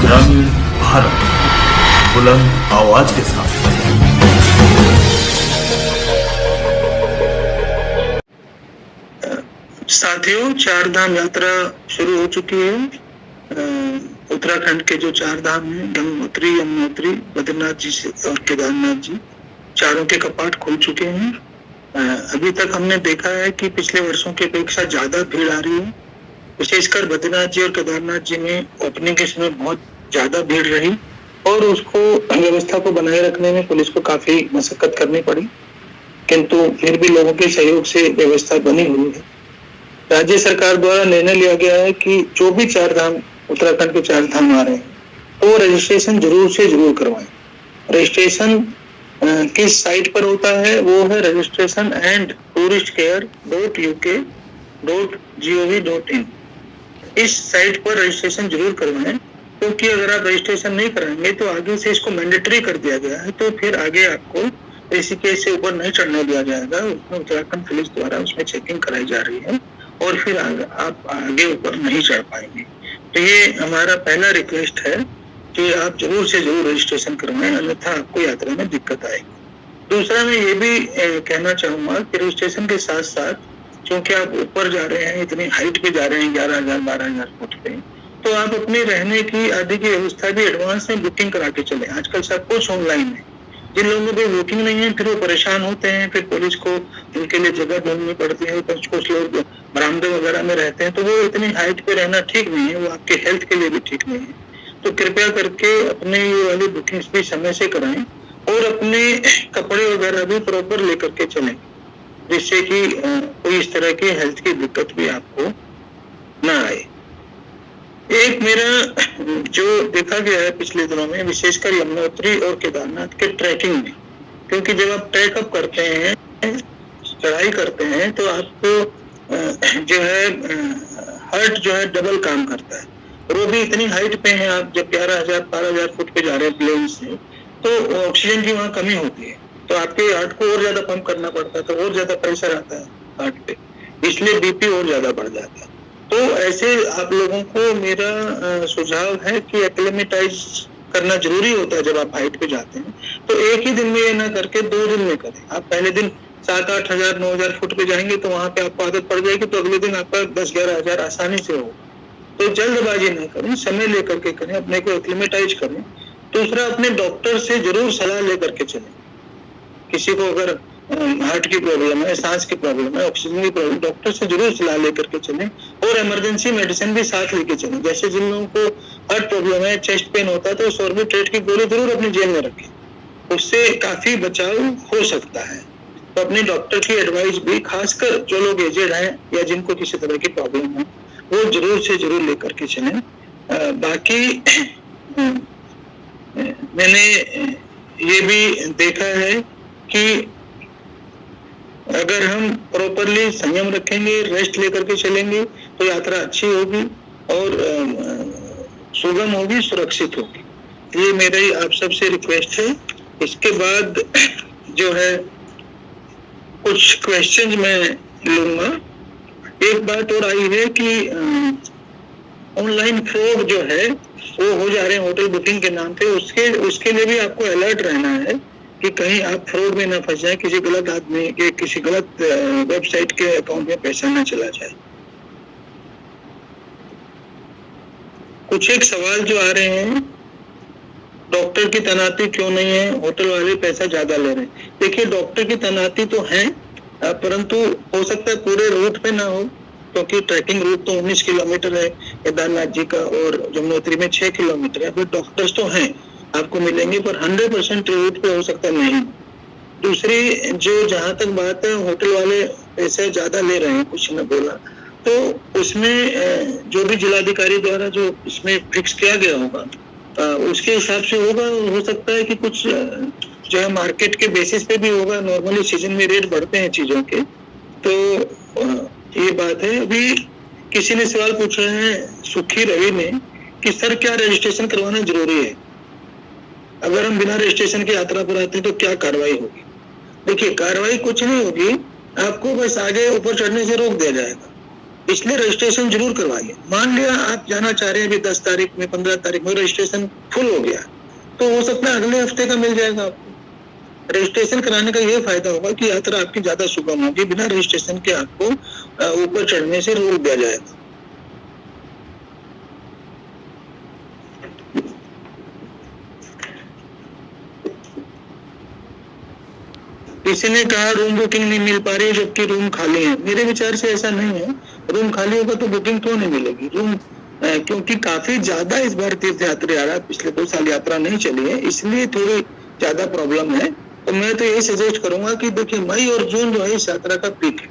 ग्रामीण भारत, बुलंद आवाज के साथ। साथियों, चार धाम यात्रा शुरू हो चुकी है। उत्तराखंड के जो चार धाम हैं, गंगोत्री, यमुनोत्री, बद्रीनाथ जी और केदारनाथ जी, चारों के कपाट खुल चुके हैं। अभी तक हमने देखा है कि पिछले वर्षों की अपेक्षा ज्यादा भीड़ आ रही है। विशेषकर बद्रीनाथ जी और केदारनाथ जी में ओपनिंग के समय बहुत ज्यादा भीड़ रही और उसको व्यवस्था को बनाए रखने में पुलिस को काफी मशक्कत करनी पड़ी, किंतु फिर भी लोगों के सहयोग से व्यवस्था बनी हुई है। राज्य सरकार द्वारा निर्णय लिया गया है कि जो भी चार धाम उत्तराखंड के चार धाम आ रहे हैं तो रजिस्ट्रेशन जरूर से जरूर करवाएं। रजिस्ट्रेशन किस साइट पर होता है? वो है registration@touristcare.uk.gov.in। इस साइट पर रजिस्ट्रेशन जरूर करवाएं, क्योंकि अगर आप रजिस्ट्रेशन नहीं कराएंगे तो आगे से इसको मैंडेटरी कर दिया गया है, तो फिर आगे आपको ऋषिकेश से ऊपर नहीं चढ़ने दिया जाएगा। उसमें उत्तराखंड पुलिस द्वारा उसमें चेकिंग कराई जा रही है और फिर आप आगे ऊपर नहीं चढ़ पाएंगे। तो ये हमारा पहला रिक्वेस्ट है कि आप जरूर से जरूर रजिस्ट्रेशन करवाएं, अन्यथा आपको यात्रा में दिक्कत आएगी। दूसरा, मैं ये भी कहना चाहूंगा कि रजिस्ट्रेशन के साथ साथ, क्योंकि आप ऊपर जा रहे हैं, इतनी हाइट पे जा रहे हैं, 11,000 12,000 फुट पे, तो आप अपने रहने की आदि की व्यवस्था भी एडवांस में बुकिंग करा के चले। आजकल सब कुछ ऑनलाइन है। जिन लोगों को बुकिंग नहीं है फिर वो परेशान होते हैं, फिर पुलिस को उनके लिए जगह ढूंढनी पड़ती है। कुछ लोग बरामदे वगैरह में रहते हैं, तो वो इतनी हाइट पे रहना ठीक नहीं है, वो आपके हेल्थ के लिए भी ठीक नहीं है। तो कृपया करके अपने ये वाली बुकिंग्स भी समय से कराएं और अपने कपड़े वगैरह भी प्रॉपर लेकर के चलें, जिससे कि कोई इस तरह की हेल्थ की दिक्कत भी आपको ना आए। एक मेरा जो देखा गया है पिछले दिनों में, विशेषकर यमुनोत्री और केदारनाथ के ट्रैकिंग में, क्योंकि जब आप ट्रैकअप करते हैं, चढ़ाई करते हैं, तो आपको जो है हार्ट जो है डबल काम करता है। और वो भी इतनी हाइट पे है, आप जब 11,000 12,000 फुट पे जा रहे हैं प्लेन से, तो ऑक्सीजन की वहाँ कमी होती है, तो आपके हार्ट को और ज्यादा पंप करना पड़ता है, तो और ज्यादा प्रेशर आता है हार्ट पे, इसलिए बीपी और ज्यादा बढ़ जाता है। तो ऐसे आप लोगों को मेरा सुझाव है कि एक्लेमेटाइज करना जरूरी होता है। जब आप हाइट पे जाते हैं तो एक ही दिन में ये ना करके 2 दिन में करें। आप पहले दिन 7-8 हजार 9,000 फुट पे जाएंगे तो वहां पे आपको आदत पड़ जाएगी, तो अगले दिन आपका 10-11 हजार आसानी से हो। तो जल्दबाजी ना करें, समय लेकर के करें, अपने को एक्लेमेटाइज करें। दूसरा, अपने डॉक्टर से जरूर सलाह लेकर के चलें। किसी को अगर हार्ट की प्रॉब्लम है, सांस की प्रॉब्लम है, ऑक्सीजन की प्रॉब्लम, डॉक्टर से जरूर सलाह लेकर के चलें और इमरजेंसी मेडिसिन भी साथ लेके चलें। जैसे जिन लोगों को हार्ट प्रॉब्लम है, चेस्ट पेन होता है, तो सॉर्बिट्रेट की गोली जरूर अपनी जेब में रखें, उससे काफी बचाव हो सकता है। तो अपने डॉक्टर की एडवाइस भी, खासकर जो लोग एजेड हैं या जिनको किसी तरह की प्रॉब्लम है, वो जरूर से जरूर लेकर के चलें। बाकी मैंने ये भी देखा है कि अगर हम प्रॉपरली संयम रखेंगे, रेस्ट लेकर के चलेंगे, तो यात्रा अच्छी होगी और सुगम होगी, सुरक्षित होगी। ये मेरी आप सबसे रिक्वेस्ट है। इसके बाद जो है कुछ क्वेश्चंस मैं लूंगा। एक बात और आई है कि ऑनलाइन फ्रॉड जो है वो हो जा रहे हैं होटल बुकिंग के नाम पे। उसके लिए भी आपको अलर्ट रहना है कि कहीं आप फ्रॉड में ना फंस जाए, किसी गलत आदमी के, किसी गलत वेबसाइट के अकाउंट में पैसा ना चला जाए। कुछ एक सवाल जो आ रहे हैं, डॉक्टर की तैनाती क्यों नहीं है, होटल वाले पैसा ज्यादा ले रहे हैं। देखिए, डॉक्टर की तैनाती तो है, परंतु हो सकता है पूरे रूट पे ना हो, क्योंकि ट्रैकिंग रूट तो 19 किलोमीटर है केदारनाथ जी का और यमुनोत्री में 6 किलोमीटर है। बट डॉक्टर्स तो हैं, आपको मिलेंगे, पर 100% रूट पे हो सकता नहीं। दूसरी, जो जहां तक बात है होटल वाले पैसे ज्यादा ले रहे हैं, कुछ न बोला, तो उसमें जो भी जिलाधिकारी द्वारा जो इसमें फिक्स किया गया होगा उसके हिसाब से होगा। हो सकता है कि कुछ जो है मार्केट के बेसिस पे भी होगा। नॉर्मली सीजन में रेट बढ़ते हैं चीजों के, तो ये बात है। अभी किसी ने सवाल पूछा है, सुखी रवि ने, कि सर क्या रजिस्ट्रेशन करवाना जरूरी है? अगर हम बिना रजिस्ट्रेशन के यात्रा पर आते हैं तो क्या कार्रवाई होगी? देखिए, कार्रवाई कुछ नहीं होगी, आपको बस आगे ऊपर चढ़ने से रोक दिया जाएगा। इसलिए रजिस्ट्रेशन जरूर करवाइए। मान लिया आप जाना चाह रहे हैं अभी 10 तारीख में, 15 तारीख में रजिस्ट्रेशन फुल हो गया, तो हो सकता है अगले हफ्ते का मिल जाएगा आपको। रजिस्ट्रेशन कराने का ये फायदा होगा कि यात्रा आपकी ज्यादा सुगम होगी, बिना रजिस्ट्रेशन के आपको ऊपर चढ़ने से रोक दिया जाएगा। किसी ने कहा रूम बुकिंग नहीं मिल पा रही जबकि रूम खाली है। मेरे विचार से ऐसा नहीं है, रूम खाली होगा तो बुकिंग क्यों नहीं मिलेगी। रूम क्योंकि काफी ज्यादा इस बार तीर्थ यात्री आ रहा है, पिछले 2 साल यात्रा नहीं चली है, इसलिए थोड़ी ज्यादा प्रॉब्लम है। तो मैं तो यही सजेस्ट करूंगा कि देखिए मई और जून जो है इस यात्रा का पीक है।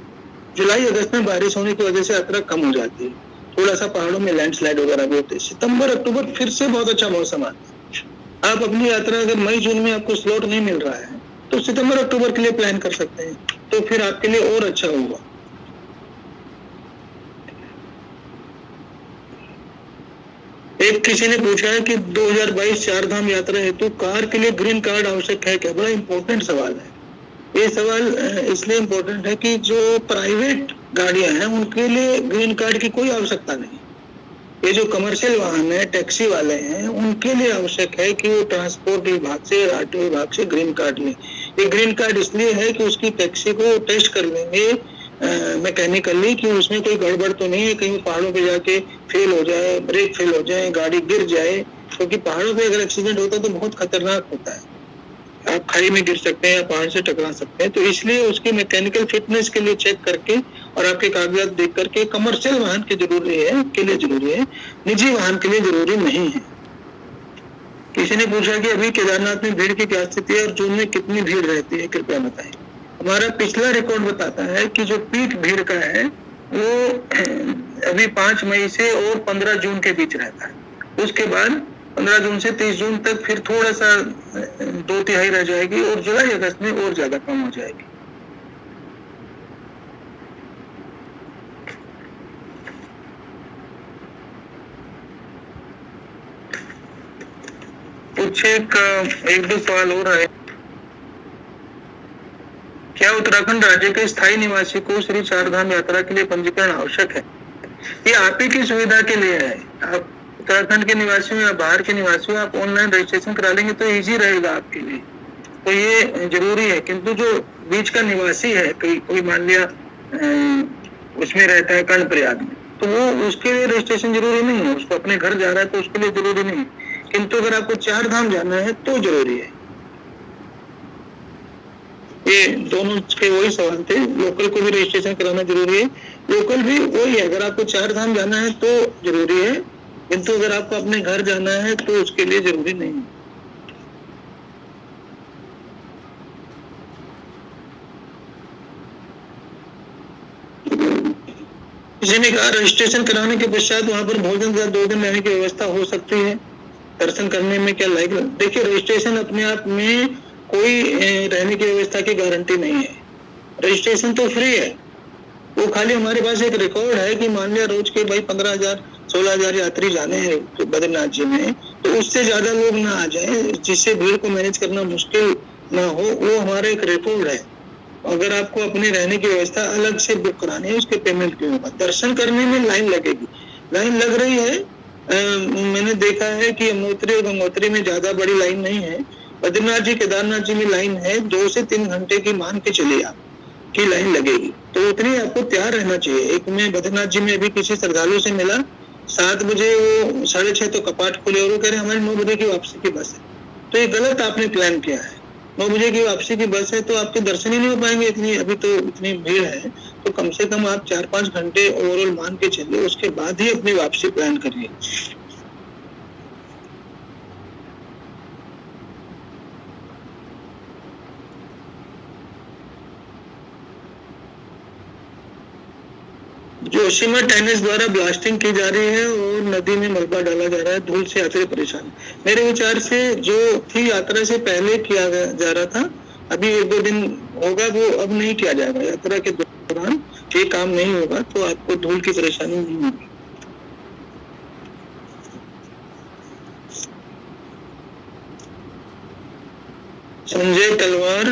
जुलाई अगस्त में बारिश होने की वजह से यात्रा कम हो जाती है, थोड़ा सा पहाड़ों में लैंडस्लाइड वगैरह भी होते हैं। सितंबर अक्टूबर फिर से बहुत अच्छा मौसम आता है। आप अपनी यात्रा अगर मई जून में आपको स्लॉट नहीं मिल रहा है तो सितंबर अक्टूबर के लिए प्लान कर सकते हैं, तो फिर आपके लिए और अच्छा होगा। एक किसी ने पूछा है कि 2022 चारधाम यात्रा हेतु कार के लिए ग्रीन कार्ड आवश्यक है क्या। बड़ा इंपॉर्टेंट सवाल है ये सवाल। इसलिए इम्पोर्टेंट है कि जो प्राइवेट गाड़ियां हैं उनके लिए ग्रीन कार्ड की कोई आवश्यकता नहीं। ये जो कमर्शियल वाहन है, टैक्सी वाले हैं, उनके लिए आवश्यक है कि वो ट्रांसपोर्ट विभाग से, आरटीओ विभाग से ग्रीन कार्ड लें। ये ग्रीन कार्ड इसलिए है कि उसकी टैक्सी को टेस्ट कर लेंगे मैकेनिकली कि उसमें कोई गड़बड़ तो नहीं है, कहीं पहाड़ों पे जाके फेल हो जाए, ब्रेक फेल हो जाए, गाड़ी गिर जाए। क्योंकि पहाड़ों पे अगर एक्सीडेंट होता है तो बहुत खतरनाक होता है, आप खाई में गिर सकते हैं या पहाड़ से टकरा सकते हैं। तो इसलिए उसकी मैकेनिकल फिटनेस के लिए चेक करके और आपके कागजात देख करके कमर्शियल वाहन के जरूरी है, के लिए जरूरी है, निजी वाहन के लिए जरूरी नहीं है। किसी ने पूछा कि अभी केदारनाथ में भीड़ की क्या स्थिति है और जून में कितनी भीड़ रहती है, कृपया बताएं। हमारा पिछला रिकॉर्ड बताता है कि जो पीक भीड़ का है वो अभी 5 मई से और 15 जून के बीच रहता है। उसके बाद 15 जून से 30 जून तक फिर थोड़ा सा 2/3 रह जाएगी और जुलाई अगस्त में और ज्यादा कम हो जाएगी। कुछ एक दो सवाल हो रहा है। क्या उत्तराखंड राज्य के स्थायी निवासी को श्री चारधाम यात्रा के लिए पंजीकरण आवश्यक है? ये आप ही की सुविधा के लिए है। आप उत्तराखंड के निवासी हो या बाहर के निवासी हो, आप ऑनलाइन रजिस्ट्रेशन करा लेंगे तो इजी रहेगा आपके लिए, तो ये जरूरी है। किंतु जो बीच का निवासी है, कोई मान लिया उसमें रहता है कर्णप्रयाग में, तो वो उसके लिए रजिस्ट्रेशन जरूरी नहीं है। उसको अपने घर जा रहा है तो उसके लिए जरूरी नहीं है। किंतु अगर आपको चारधाम जाना है तो जरूरी है। ये दोनों के वही सवाल थे। लोकल को भी रजिस्ट्रेशन कराना जरूरी है, लोकल भी वही है। अगर आपको चारधाम जाना है तो जरूरी है, किंतु अगर आपको अपने घर जाना है तो उसके लिए जरूरी नहीं है। किसी ने कहा रजिस्ट्रेशन कराने के पश्चात वहां पर भोजन या 2 दिन रहने की व्यवस्था हो सकती है, दर्शन करने में क्या लायक। देखिए रजिस्ट्रेशन अपने आप में कोई रहने की व्यवस्था की गारंटी नहीं है। रजिस्ट्रेशन तो फ्री है, वो खाली हमारे पास एक रिकॉर्ड है कि मान लिया रोज के भाई 15,000 16,000 यात्री जाने हैं तो बद्रीनाथ जी में, तो उससे ज्यादा लोग ना आ जाए जिससे भीड़ को मैनेज करना मुश्किल ना हो, वो हमारा एक रिकॉर्ड है। अगर आपको अपने रहने की व्यवस्था अलग से बुक करानी है उसके पेमेंट क्यों होगा। दर्शन करने में लाइन लगेगी, लाइन लग रही है। मैंने देखा है कि यमुनोत्री और गंगोत्री में ज्यादा बड़ी लाइन नहीं है। बद्रीनाथ जी केदारनाथ जी में लाइन है, 2 से 3 घंटे की मान के चलिए आप की लाइन लगेगी, तो उतनी आपको तैयार रहना चाहिए। एक मैं बद्रीनाथ जी में अभी किसी श्रद्धालु से मिला, 7 बजे, वो 6:30 तो कपाट खुले और वो कह रहे हमारी 9 बजे की वापसी की बस है। तो ये गलत आपने प्लान किया है। 9 बजे की वापसी की बस है तो आपके दर्शन ही नहीं हो पाएंगे, इतनी अभी तो इतनी भीड़ है। तो कम से कम आप 4-5 घंटे ओवरऑल मान के चलिए, उसके बाद ही अपनी वापसी प्लान करिए। जोशीमठ टेनिस द्वारा ब्लास्टिंग की जा रही है और नदी में मलबा डाला जा रहा है, धूल से यात्री परेशान। मेरे विचार से जो थी यात्रा से पहले किया जा रहा था, अभी 1-2 दिन होगा, वो अब नहीं किया जाएगा। यात्रा के दौरान ये काम नहीं होगा तो आपको धूल की परेशानी नहीं होगी। संजय तलवार,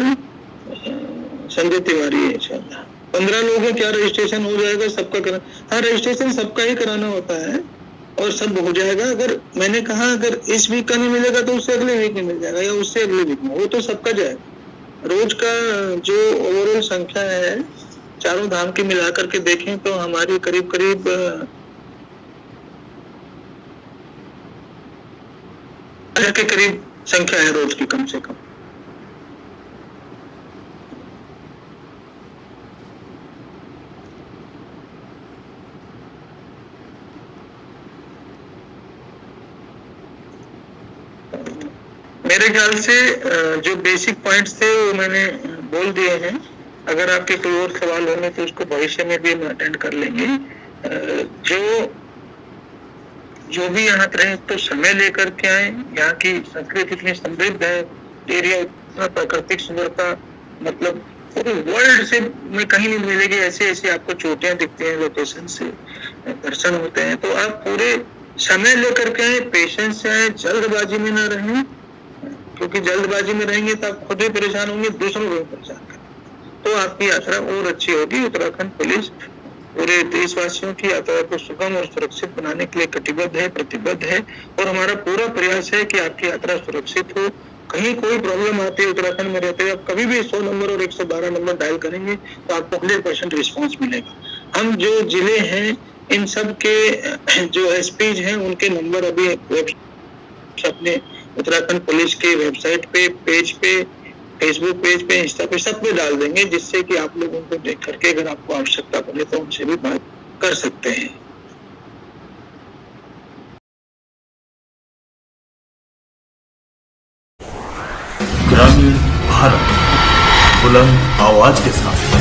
संजय तिवारी है, 15 लोग हैं, क्या रजिस्ट्रेशन हो जाएगा सबका करा? हाँ, रजिस्ट्रेशन सबका ही कराना होता है और सब हो जाएगा। अगर मैंने कहा अगर इस वीक का नहीं मिलेगा तो उससे अगले वीक में मिल जाएगा या उससे अगले वीक में, वो तो सबका जाएगा। रोज का जो ओवरऑल संख्या है चारों धाम की मिला करके देखें तो हमारी करीब करीब 1000 के करीब संख्या है रोज की, कम से कम। मेरे ख्याल से जो बेसिक पॉइंट्स थे वो मैंने बोल दिए हैं। अगर आपके कोई और सवाल होंगे तो उसको भविष्य में भी हम अटेंड कर लेंगे। जो भी यहाँ रहे तो समय लेकर के आए। यहाँ की संस्कृति इतनी समृद्ध है, एरिया इतना प्राकृतिक सुंदरता, मतलब पूरे वर्ल्ड से में कहीं नहीं मिलेगी ऐसे ऐसे आपको चोटियां दिखती हैं, लोकेशन से दर्शन होते हैं। तो आप पूरे समय लेकर के आए, पेशेंस से आए, जल्दबाजी में ना रहें, क्योंकि जल्दबाजी में रहेंगे तो आप खुद भी परेशान होंगे, दूसरों को भी परेशान करेंगे, तो आपकी यात्रा और अच्छी होगी। उत्तराखंड पुलिस पूरे देशवासियों की यात्रा को सुगम और सुरक्षित बनाने के लिए कटिबद्ध है, प्रतिबद्ध है और हमारा पूरा प्रयास है कि आपकी यात्रा सुरक्षित हो। कहीं कोई प्रॉब्लम आती है उत्तराखंड में रहते हुए, आप कभी भी 100 नंबर और 112 नंबर डायल करेंगे तो आपको 100% रिस्पॉन्स मिलेगा। हम जो जिले हैं इन सब के जो एसपीज हैं उनके नंबर अभी अपने उत्तराखंड पुलिस के वेबसाइट पे, पेज पे, फेसबुक पेज पे, इंस्टा पे, सब पे डाल देंगे, जिससे कि आप लोगों को देख करके अगर आपको आवश्यकता पड़े तो उनसे भी बात कर सकते हैं। ग्रामीण भारत बुलंद आवाज के साथ।